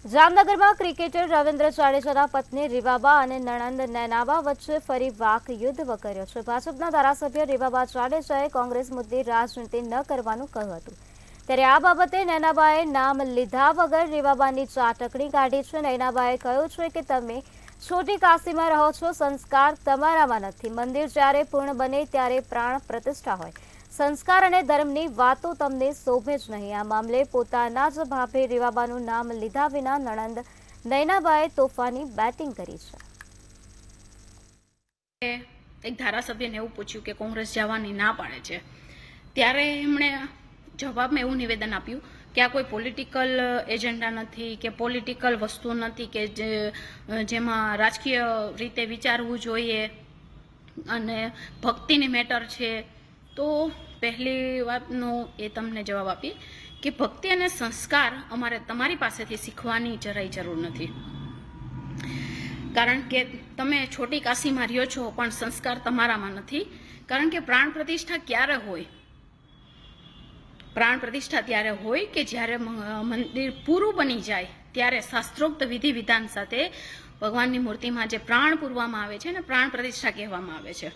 જામનગરમાં ક્રિકેટર રવિન્દ્ર જાડેજાના પત્ની રીવાબા અને નણંદ નૈનાબા વચ્ચે ફરી વાક યુદ્ધ વકર્યો છે। ભાજપના ધારાસભ્ય રીવાબા જાડેજાએ કોંગ્રેસ મુદ્દે રાજનીતિ ન કરવાનું કહ્યું હતું, ત્યારે આ બાબતે નૈનાબાએ નામ લીધા વગર રીવાબાની ચાટકણી કાઢી છે। નૈનાબાએ કહ્યું છે કે તમે છોટી કાશીમાં રહો છો, સંસ્કાર તમારામાં નથી। મંદિર જ્યારે પૂર્ણ બને ત્યારે પ્રાણ પ્રતિષ્ઠા હોય, સંસ્કાર અને ધર્મની વાતો તમને શોભે જ નહીં। આ મામલે પોતાના જ ભાભે રીવાબાનું નામ લીધા વિના નણંદ નૈનાબાએ તોફાની બેટિંગ કરી છે। એક ધારાસભ્યને એવું પૂછ્યું કે કોંગ્રેસ જવાની ના પાડે છે, ત્યારે એમણે જવાબમાં એવું નિવેદન આપ્યું કે આ કોઈ પોલિટિકલ એજન્ડા નથી કે પોલિટિકલ વસ્તુ નથી કે જેમાં રાજકીય રીતે વિચારવું જોઈએ અને ભક્તિની મેટર છે। તો પહેલી વાતનો એ તમને જવાબ આપી કે ભક્તિ અને સંસ્કાર અમારે તમારી પાસેથી શીખવાની જરાય જરૂર નથી, કારણ કે તમે છોટી કાશીમાં રહ્યો છો પણ સંસ્કાર તમારામાં નથી। કારણ કે પ્રાણ પ્રતિષ્ઠા ક્યારે હોય? પ્રાણ પ્રતિષ્ઠા ત્યારે હોય કે જ્યારે મંદિર પૂરું બની જાય ત્યારે શાસ્ત્રોક્ત વિધિ વિધાન સાથે ભગવાનની મૂર્તિમાં જે પ્રાણ પૂરવામાં આવે છે ને પ્રાણ પ્રતિષ્ઠા કહેવામાં આવે છે।